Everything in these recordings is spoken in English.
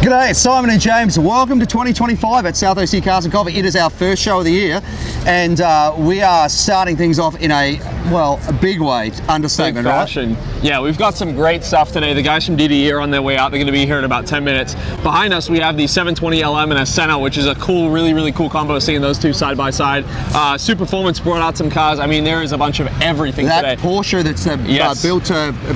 G'day, it's Simon and James. Welcome to 2025 at South OC Cars and Coffee. It is our first show of the year, and we are starting things off in a big way, understatement, big fashion. Right? Yeah, we've got some great stuff today. The guys from DDE are on their way out. They're going to be here in about 10 minutes. Behind us, we have the 720 LM and a Senna, which is a cool, really cool combo, seeing those two side by side. Superformance brought out some cars. I mean, there is a bunch of everything that today. That Porsche that's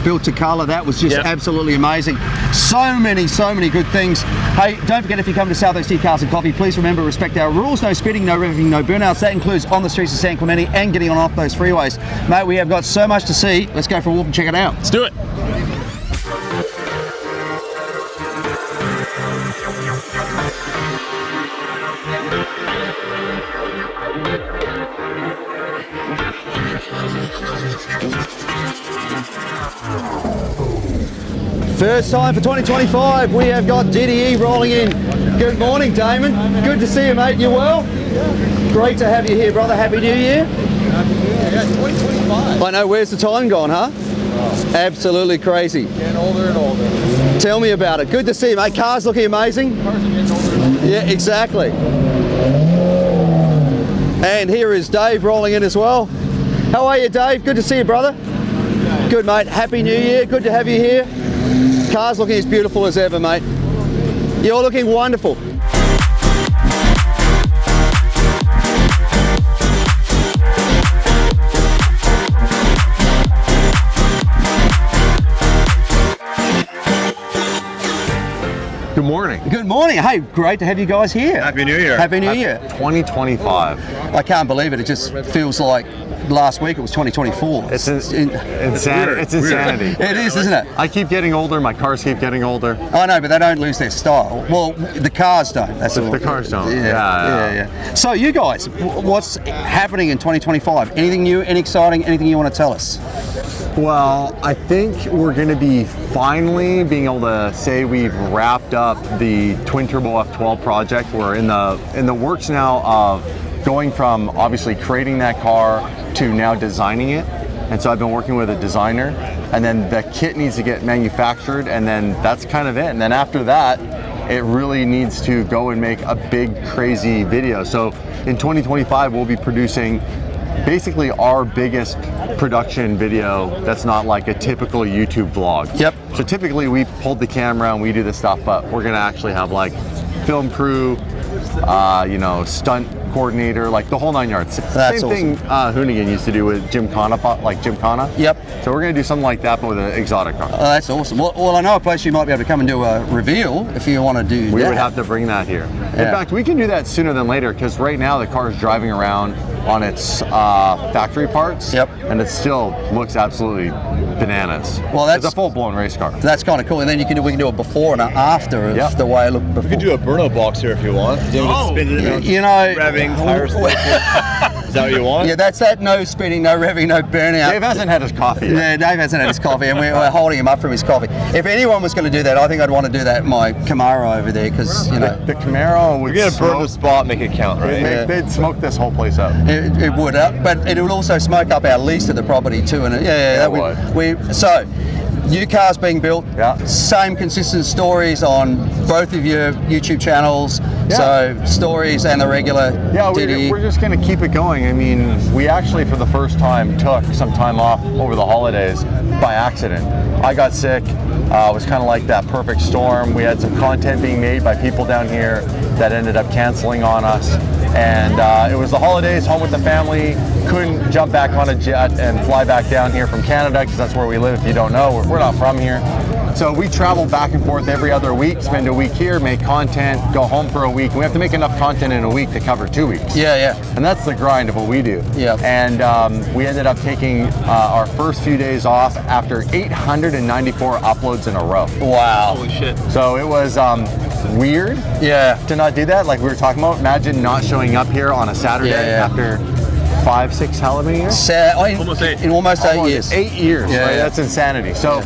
built to color, that was just absolutely amazing. So many good things. Hey, don't forget, if you come to South OC Cars and Coffee, please remember, respect our rules. No speeding, no revving, no burnouts. That includes on the streets of San Clemente and getting on off those freeways. Mate, we have got so much to see. Let's go for a walk and check it out. Let's do it. First time for 2025, we have got DDE rolling in. Good morning, Damon. Good to see you, mate. You well? Great to have you here, brother. Happy New Year. Happy New Year. Yeah, 2025. I know. Where's the time gone, huh? Oh. Absolutely crazy. Getting older and older. Tell me about it. Good to see you, mate. Cars looking amazing. Cars are getting older and older. Yeah, exactly. And here is Dave rolling in as well. How are you, Dave? Good to see you, brother. Good, mate. Happy New Year. Good to have you here. Car's looking as beautiful as ever, mate. You're looking wonderful. Good morning. Good morning. Hey, great to have you guys here. Happy New Year. Happy New Year. 2025. I can't believe it. It just feels like last week it was 2024. It's insanity. It is, isn't it? I keep getting older. My cars keep getting older. I know, but they don't lose their style. Well, the cars don't. That's all. The cars don't. Yeah. So you guys, what's happening in 2025? Anything new, any exciting, anything you want to tell us? Well, I think we're going to be finally being able to say we've wrapped up the twin turbo F12 project. We're in the works now of going from obviously creating that car to now designing it. And so I've been working with a designer, and then the kit needs to get manufactured, and then that's kind of it. And then after that, it really needs to go and make a big, crazy video. So in 2025, we'll be producing basically our biggest production video that's not like a typical YouTube vlog. Yep. So typically we hold the camera and we do this stuff, but we're gonna actually have like film crew, stunt coordinator, like the whole 9 yards. That's Same thing Hoonigan used to do with Gymkhana. Yep. So we're gonna do something like that, but with an exotic car. Oh, that's awesome. Well, I know a place you might be able to come and do a reveal if you want to do that. We would have to bring that here. In fact, we can do that sooner than later, because right now the car is driving around on its factory parts. Yep. And it still looks absolutely bananas. Well, it's a full-blown race car. That's kind of cool. And then we can do a before and after of the way it looked before. We could do a burnout box here if you want. Spin it around, revving, tires. Is that what you want? Yeah, that's that. No spinning, no revving, no burnout. Dave hasn't had his coffee yet. Yeah, Dave hasn't had his coffee, and we're holding him up from his coffee. If anyone was going to do that, I think I'd want to do that in my Camaro over there, because the Camaro would get a burn the spot, make it count, right? They'd smoke this whole place up. It would, but it would also smoke up our lease to the property too. And that would. So, new cars being built. Yeah. Same consistent stories on both of your YouTube channels. Yeah. So stories and the regular. Yeah, DDE. we're just going to keep it going. I mean, we actually for the first time took some time off over the holidays by accident. I got sick. It was kind of like that perfect storm. We had some content being made by people down here that ended up canceling on us. And it was the holidays, home with the family. Couldn't jump back on a jet and fly back down here from Canada, because that's where we live. If you don't know, we're not from here. So we travel back and forth every other week, spend a week here, make content, go home for a week. We have to make enough content in a week to cover 2 weeks. Yeah. And that's the grind of what we do. Yeah. And we ended up taking our first few days off after 894 uploads in a row. Wow. Holy shit. So it was weird to not do that. Like we were talking about, imagine not showing up here on a Saturday after 5, 6, how many years? Almost 8. In almost 8 years. 8 years, right? That's insanity. So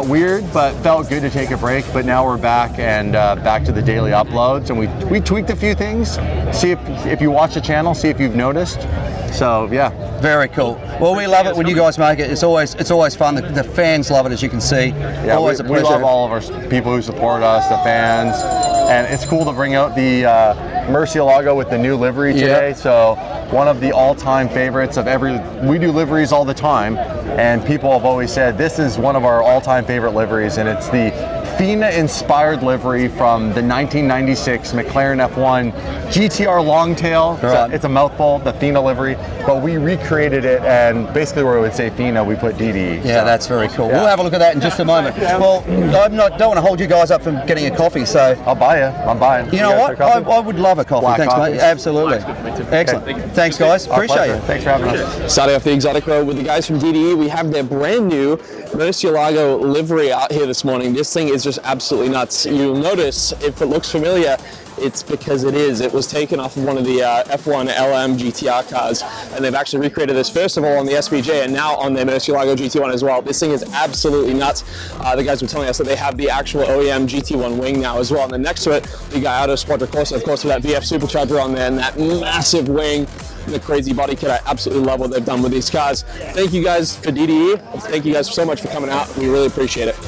Weird, but felt good to take a break. But now we're back and back to the daily uploads, and we tweaked a few things. See if you watch the channel, see if you've noticed. So yeah, very cool. Well, we love it when you guys make it. It's always fun. The fans love it, as you can see. Yeah, always a pleasure. We love all of our people who support us, the fans, and it's cool to bring out the Murcielago with the new livery today. Yep. So one of the all-time favorites of we do liveries all the time, and people have always said this is one of our all-time favorite liveries, and it's the FINA-inspired livery from the 1996 McLaren F1 GTR Longtail. Right. It's a mouthful, the FINA livery, but we recreated it, and basically where it would say FINA, we put DDE. Yeah, so, that's very cool. yeah. We'll have a look at that in just a moment. Well, don't want to hold you guys up from getting a coffee, so I'll buy you. I'm buying. you know what? I would love a coffee. Black Thanks, coffee. mate. Absolutely. Excellent. Thanks, guys. Appreciate it. Thanks for having us. Starting off the exotic road with the guys from DDE, we have their brand new Murcielago livery out here this morning. This thing is just absolutely nuts. You'll notice, if it looks familiar, it's because it is. It was taken off of one of the F1 LM GTR cars, and they've actually recreated this first of all on the SVJ and now on their Murcielago GT1 as well. This thing is absolutely nuts. The guys were telling us that they have the actual OEM GT1 wing now as well, and then next to it, the Gallardo Quadricorsa, of course, with that VF supercharger on there and that massive wing. The crazy body kit. I absolutely love what they've done with these cars. Thank you guys for DDE. Thank you guys so much for coming out. We really appreciate it.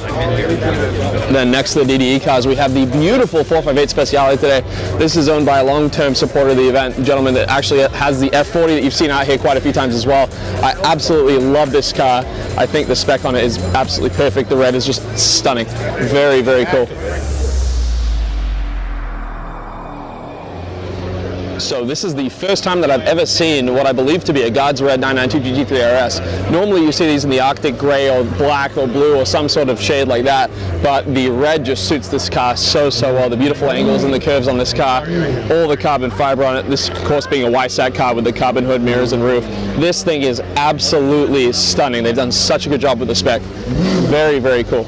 Then next to the DDE cars, we have the beautiful 458 Speciale today. This is owned by a long-term supporter of the event, a gentleman that actually has the F40 that you've seen out here quite a few times as well. I absolutely love this car. I think the spec on it is absolutely perfect. The red is just stunning. Very, very cool. So this is the first time that I've ever seen what I believe to be a God's Red 992 GT3 RS. Normally you see these in the Arctic gray or black or blue or some sort of shade like that, but the red just suits this car so well. The beautiful angles and the curves on this car, all the carbon fiber on it, this of course being a YSAC car with the carbon hood, mirrors and roof. This thing is absolutely stunning. They've done such a good job with the spec. Very, very cool.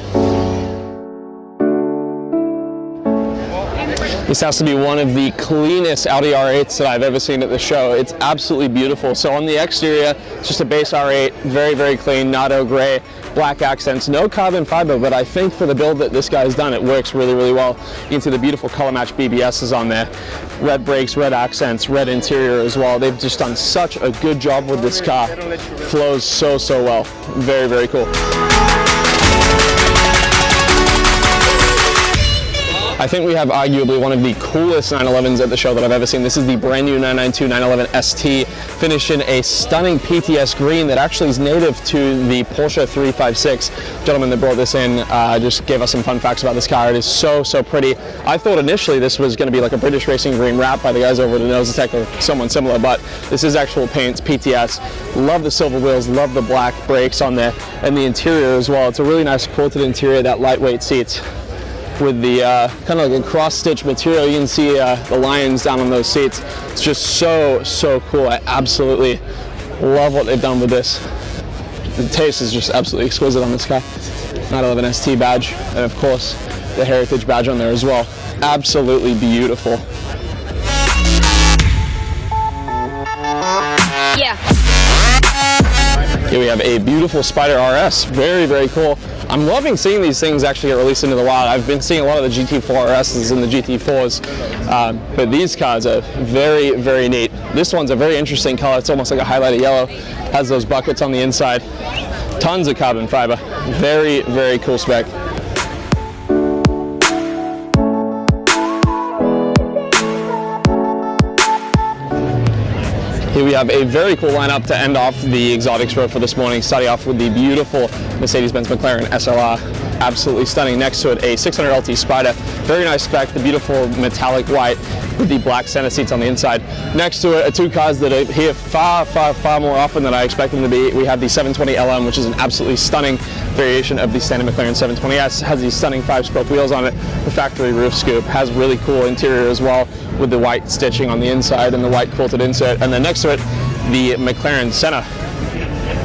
This has to be one of the cleanest Audi R8s that I've ever seen at the show. It's absolutely beautiful. So on the exterior, it's just a base R8, very, very clean, Nado gray, black accents, no carbon fiber, but I think for the build that this guy's done, it works really, really well. You can see the beautiful color match BBSs on there. Red brakes, red accents, red interior as well. They've just done such a good job with this car. Flows so well. Very, very cool. I think we have arguably one of the coolest 911s at the show that I've ever seen. This is the brand new 992 911 ST, finished in a stunning PTS green that actually is native to the Porsche 356. Gentleman that brought this in just gave us some fun facts about this car. It is so pretty. I thought initially this was going to be like a British Racing green wrap by the guys over at Nosatech or someone similar, but this is actual paint, PTS. Love the silver wheels, love the black brakes on there, and the interior as well. It's a really nice quilted interior, that lightweight seats with the kind of like a cross-stitch material. You can see the lions down on those seats. It's just so cool. I absolutely love what they've done with this. The taste is just absolutely exquisite on this car. 911 ST badge, and of course the heritage badge on there as well. Absolutely beautiful. Yeah. Here we have a beautiful Spider RS. Very cool. I'm loving seeing these things actually get released into the wild. I've been seeing a lot of the GT4 RSs and the GT4s, but these cars are very neat. This one's a very interesting color. It's almost like a highlighted yellow. Has those buckets on the inside. Tons of carbon fiber. Very cool spec. Here we have a very cool lineup to end off the exotics road for this morning, starting off with the beautiful Mercedes-Benz McLaren SLR. Absolutely stunning. Next to it, a 600 LT Spider. Very nice spec, the beautiful metallic white with the black center seats on the inside. Next to it are two cars that are here far more often than I expect them to be. We have the 720 LM, which is an absolutely stunning variation of the standard McLaren 720S. Has these stunning 5-spoke wheels on it, the factory roof scoop, has really cool interior as well with the white stitching on the inside and the white quilted insert. And then next to it, the McLaren Senna.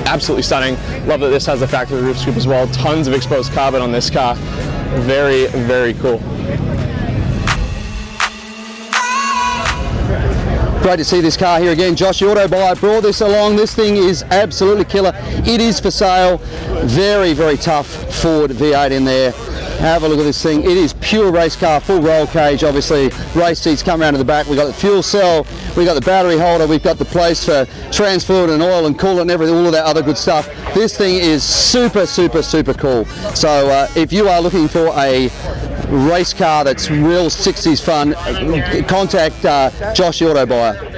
Absolutely stunning. Love that this has the factory roof scoop as well. Tons of exposed carbon on this car. Very cool. Great to see this car here again. Josh, the auto buyer, brought this along. This thing is absolutely killer. It is for sale. Very, very tough Ford V8 in there. Have a look at this thing. It is pure race car, full roll cage, obviously. Race seats come around to the back. We've got the fuel cell, we've got the battery holder, we've got the place for trans fluid and oil and coolant and everything, all of that other good stuff. This thing is super, super, super cool. So if you are looking for a race car that's real 60s fun, contact Josh, the auto buyer.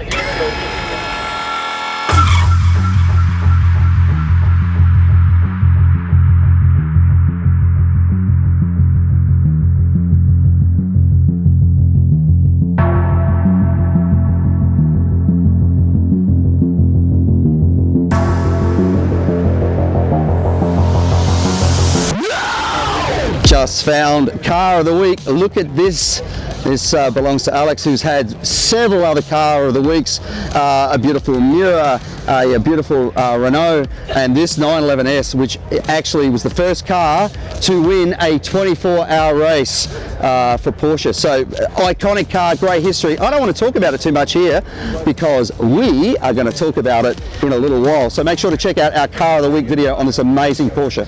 Just found car of the week. Look at this. This belongs to Alex, who's had several other car of the weeks. A beautiful Miura, a beautiful Renault, and this 911S, which actually was the first car to win a 24-hour race for Porsche. So iconic car, great history. I don't want to talk about it too much here because we are going to talk about it in a little while. So make sure to check out our car of the week video on this amazing Porsche.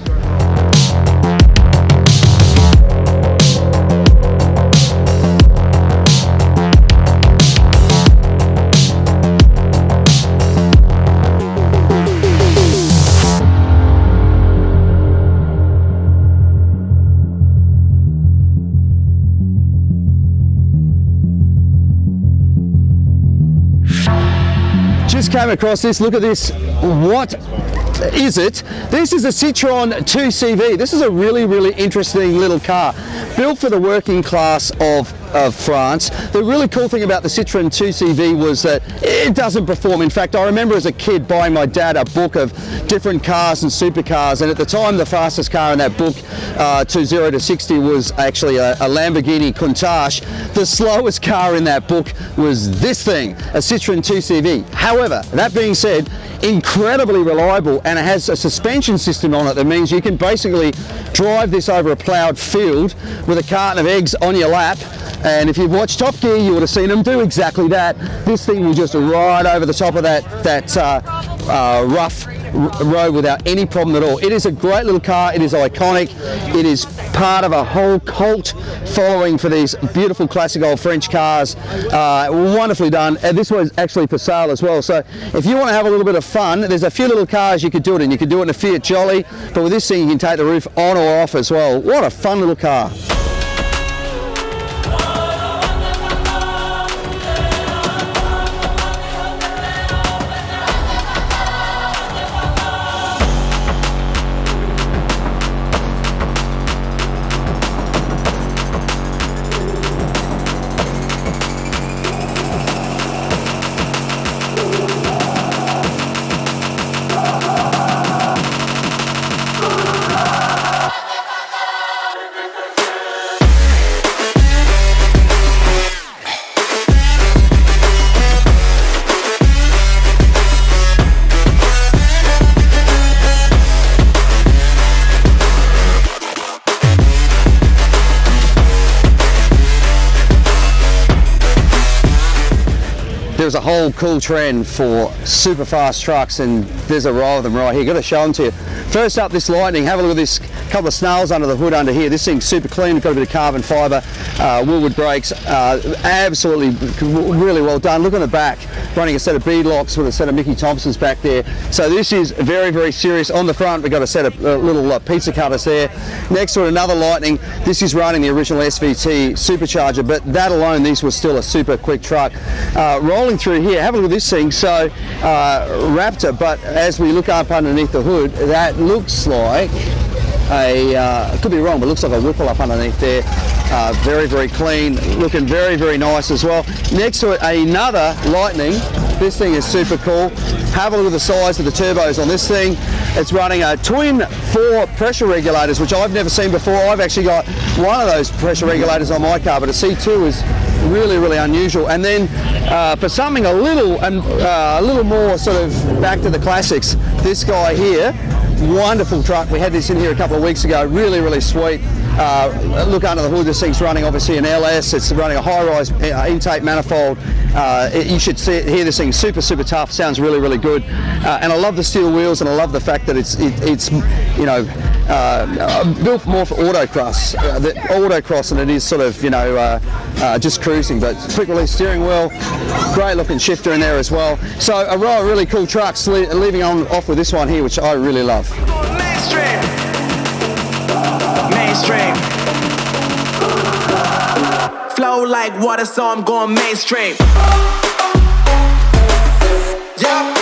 Just came across this. Look at this. What is it? This is a Citroën 2CV. This is a really, really interesting little car built for the working class of France. The really cool thing about the Citroën 2CV was that it doesn't perform. In fact, I remember as a kid buying my dad a book of different cars and supercars, and at the time the fastest car in that book to 0 to 60 was actually a Lamborghini Countach. The slowest car in that book was this thing, a Citroën 2CV. However, that being said, incredibly reliable, and it has a suspension system on it that means you can basically drive this over a ploughed field with a carton of eggs on your lap. And if you've watched Top Gear, you would have seen them do exactly that. This thing will just ride over the top of that rough road without any problem at all. It is a great little car. It is iconic. It is part of a whole cult following for these beautiful classic old French cars. Wonderfully done. And this was actually for sale as well. So if you want to have a little bit of fun, there's a few little cars you could do it in. You could do it in a Fiat Jolly, but with this thing you can take the roof on or off as well. What a fun little car. There's a whole cool trend for super fast trucks, and there's a row of them right here. Got to show them to you. First up, this Lightning. Have a look at this couple of snails under the hood under here. This thing's super clean. We've got a bit of carbon fibre, Woolwood brakes. Absolutely really well done. Look on the back, running a set of bead locks with a set of Mickey Thompsons back there. So this is very, very serious. On the front, we've got a set of little pizza cutters there. Next to it, another Lightning. This is running the original SVT supercharger, but that alone, this was still a super quick truck. Rolling through here, have a look at this thing. So Raptor, but as we look up underneath the hood, that looks like a, could be wrong, but looks like a Whipple up underneath there. Very, very clean, looking very, very nice as well. Next to it, another Lightning. This thing is super cool. Have a look at the size of the turbos on this thing. It's running a twin 4 pressure regulators, which I've never seen before. I've actually got one of those pressure regulators on my car, but a C2 is really, really unusual. And then for something a little more sort of back to the classics, this guy here, wonderful truck. We had this in here a couple of weeks ago. Really, really sweet. look under the hood, this thing's running obviously an LS, it's running a high-rise intake manifold. You should hear this thing, super tough, sounds really good. And I love the steel wheels, and I love the fact that it's you know, built more for autocross than it is sort of, you know, just cruising. But quick release steering wheel, great looking shifter in there as well. So a row of really cool trucks, leaving off with this one here, which I really love. Mainstream. Flow like water, so I'm going mainstream. Yeah.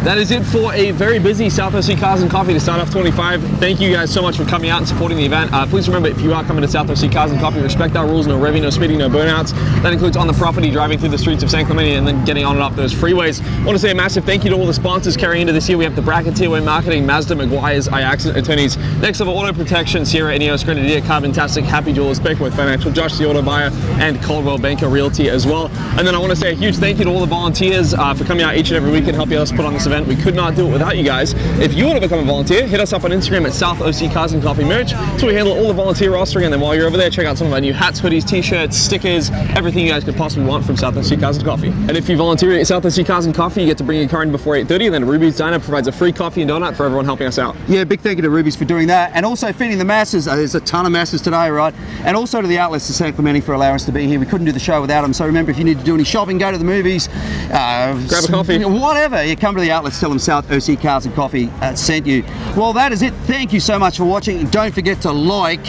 That is it for a very busy South OC Cars and Coffee to start off 25. Thank you guys so much for coming out and supporting the event. Please remember, if you are coming to South OC Cars and Coffee, respect our rules: no revving, no speeding, no burnouts. That includes on the property, driving through the streets of San Clemente, and then getting on and off those freeways. I want to say a massive thank you to all the sponsors carrying into this year. We have the Bracket Tier 1 Marketing, Mazda, Meguiar's, iAccident Attorneys, Next Level Auto Protection, Sierra, Ineos, Grenadier, Carbontastic, Happy Jewelers, Beckwith Financial, Josh the Auto Buyer, and Caldwell Banker Realty as well. And then I want to say a huge thank you to all the volunteers for coming out each and every week and helping us put on this event. We could not do it without you guys. If you want to become a volunteer, hit us up on Instagram at South OC Cars and Coffee Merch. So we handle all the volunteer rostering, and then while you're over there, check out some of our new hats, hoodies, t-shirts, stickers, everything you guys could possibly want from South OC Cars and Coffee. And if you volunteer at South OC Cars and Coffee, you get to bring your car in before 8:30, and then Ruby's Diner provides a free coffee and donut for everyone helping us out. Yeah, big thank you to Ruby's for doing that, and also feeding the masses. There's a ton of masses today, right? And also to the outlets to San Clemente for allowing us to be here. We couldn't do the show without them. So remember, if you need to do any shopping, go to the movies, grab a coffee, whatever, you come to the outlets, tell them South OC Cars and Coffee sent you. Well, that is it. Thank you so much for watching. Don't forget to like,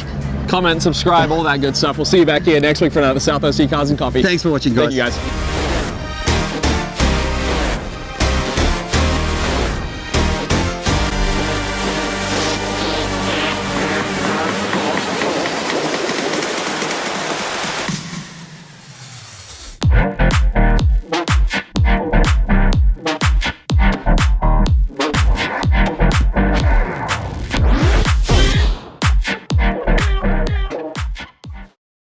comment, subscribe, all that good stuff. We'll see you back here next week for another South OC Cars and Coffee. Thanks for watching, guys. Thank you guys.